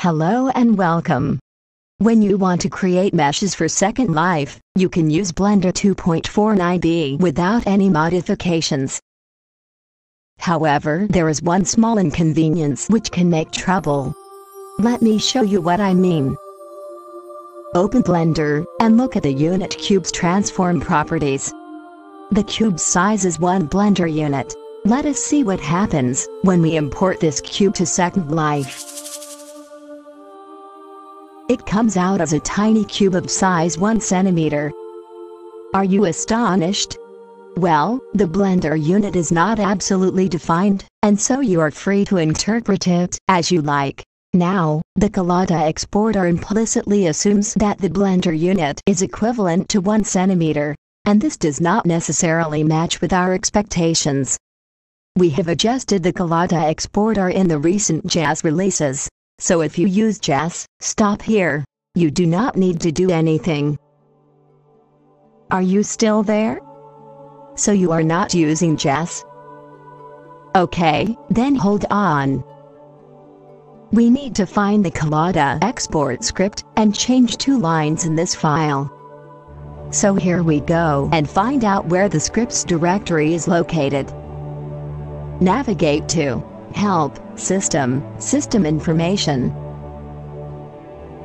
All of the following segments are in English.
Hello and welcome. When you want to create meshes for Second Life, you can use Blender 2.49b without any modifications. However, there is one small inconvenience which can make trouble. Let me show you what I mean. Open Blender, and look at the unit cube's transform properties. The cube's size is 1 Blender unit. Let us see what happens when we import this cube to Second Life. It comes out as a tiny cube of size 1 centimeter. Are you astonished? Well, the Blender unit is not absolutely defined, and so you are free to interpret it as you like. Now, the Gaia exporter implicitly assumes that the Blender unit is equivalent to 1 centimeter, and this does not necessarily match with our expectations. We have adjusted the Gaia exporter in the recent JAS releases. So if you use JAS, stop here. You do not need to do anything. Are you still there? So you are not using JAS? Okay, then hold on. We need to find the Gaia export script and change 2 lines in this file. So here we go and find out where the scripts directory is located. Navigate to Help, System Information.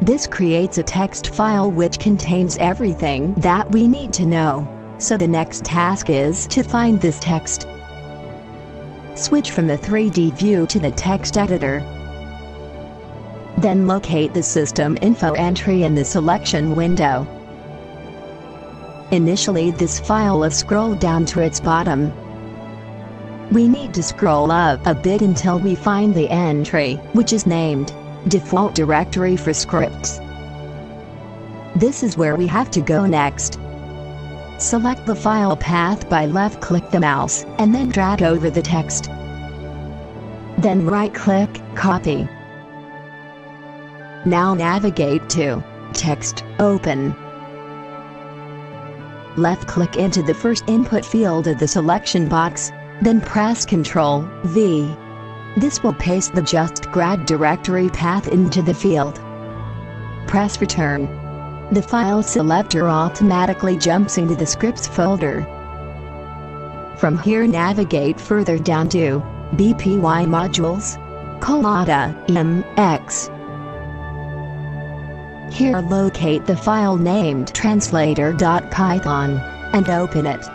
This creates a text file which contains everything that we need to know. So the next task is to find this text. Switch from the 3D view to the text editor. Then locate the system info entry in the selection window. Initially, this file will scroll down to its bottom. We need to scroll up a bit until we find the entry, which is named Default Directory for Scripts. This is where we have to go next. Select the file path by left-click the mouse, and then drag over the text. Then right-click, copy. Now navigate to Text, Open. Left-click into the first input field of the selection box. Then press Ctrl+V. This will paste the JustGrad directory path into the field. Press Return. The file selector automatically jumps into the scripts folder. From here, navigate further down to BPY Modules, Gaia.mx. Here locate the file named translator.python and open it.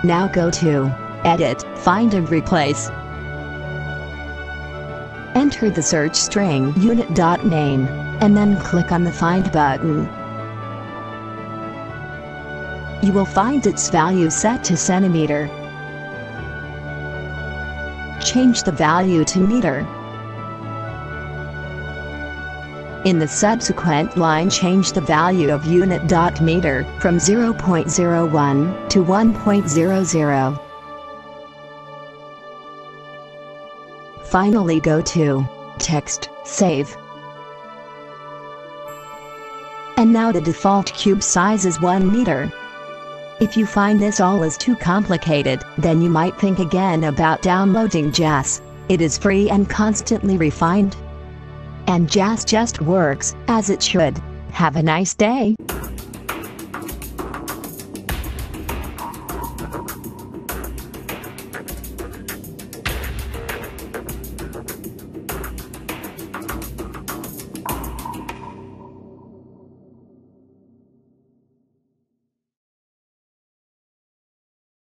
Now go to Edit, Find and Replace. Enter the search string unit.name, and then click on the Find button. You will find its value set to centimeter. Change the value to meter. In the subsequent line, change the value of unit.meter from 0.01 to 1.00. Finally, go to Text, Save. And now the default cube size is 1 meter. If you find this all is too complicated, then you might think again about downloading JAS. It is free and constantly refined. And JAS just works as it should. Have a nice day.